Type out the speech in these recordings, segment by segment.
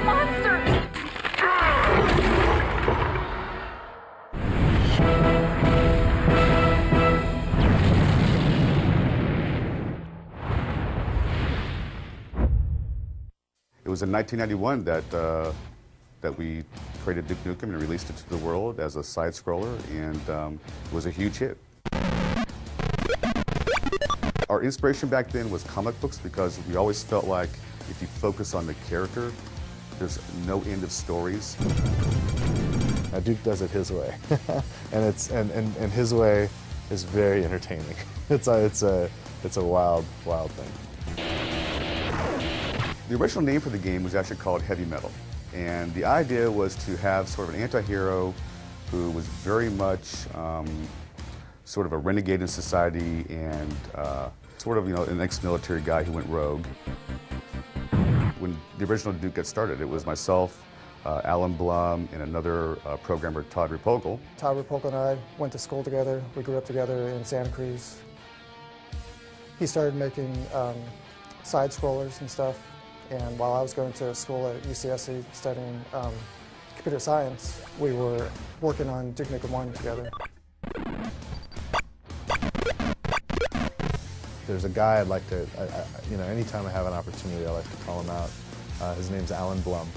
monsters! It was in 1991 that we created Duke Nukem and released it to the world as a side-scroller, and it was a huge hit. Our inspiration back then was comic books because we always felt like if you focus on the character, there's no end of stories. Duke does it his way, and his way is very entertaining. It's a wild thing. The original name for the game was actually called Heavy Metal, and the idea was to have sort of an anti-hero who was very much sort of a renegade in society and sort of, you know, an ex-military guy who went rogue. When the original Duke got started, it was myself, Alan Blum, and another programmer, Todd Repogel. Todd Repogel and I went to school together. We grew up together in Santa Cruz. He started making side-scrollers and stuff, and while I was going to school at UCSC studying computer science, we were working on Duke Nukem 1 together. There's a guy I'd like to, you know, anytime I have an opportunity, I like to call him out. His name's Alan Blum.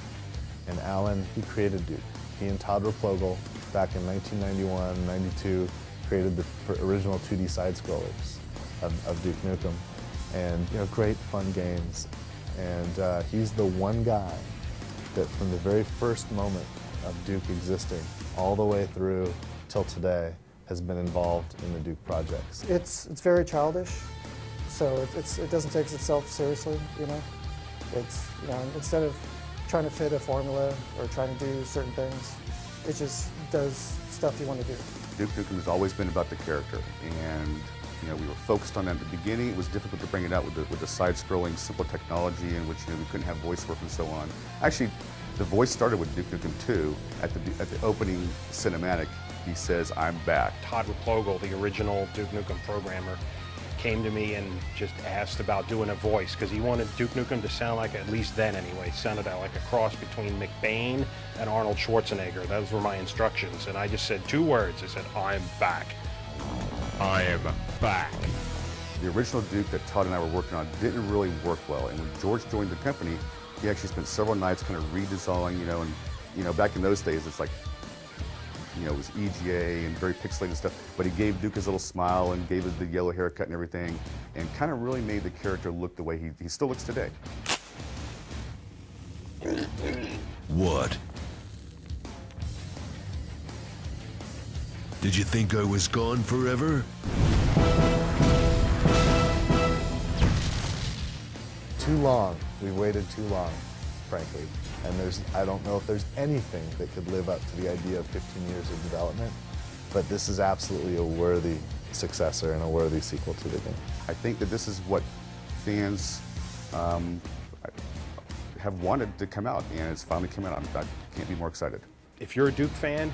And Alan, he created Duke. He and Todd Repogel, back in 1991, 92, created the original 2D side-scrollers of Duke Nukem. And, you know, great fun games. And he's the one guy that from the very first moment of Duke existing, all the way through till today, has been involved in the Duke projects. It's very childish, so it doesn't take itself seriously, you know. It's, you know, instead of trying to fit a formula or trying to do certain things, it just does stuff you want to do. Duke Nukem has always been about the character, and you know, we were focused on that at the beginning. It was difficult to bring it out with the side-scrolling, simple technology in which, you know, we couldn't have voice work and so on. Actually, the voice started with Duke Nukem 2. At the opening cinematic, he says, "I'm back." Todd Repogel, the original Duke Nukem programmer, came to me and just asked about doing a voice because he wanted Duke Nukem to sound like, at least then anyway, sounded like a cross between McBain and Arnold Schwarzenegger. Those were my instructions, and I just said 2 words. I said, "I'm back." I am back. The original Duke that Todd and I were working on didn't really work well, and when George joined the company, he actually spent several nights kind of redesigning, you know, and you know, back in those days, it's like, you know, it was EGA and very pixelated stuff, but he gave Duke his little smile and gave us the yellow haircut and everything, and kind of really made the character look the way he still looks today. What? Did you think I was gone forever? Too long. We waited too long, frankly. And I don't know if there's anything that could live up to the idea of 15 years of development, but this is absolutely a worthy successor and a worthy sequel to the game. I think that this is what fans have wanted to come out, and it's finally come out. I can't be more excited. If you're a Duke fan,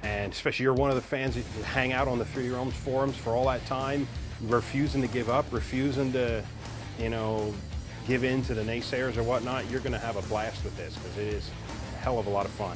and especially you're one of the fans that hang out on the 3D Realms forums for all that time, refusing to give up, refusing to, you know, give in to the naysayers or whatnot, you're going to have a blast with this because it is a hell of a lot of fun.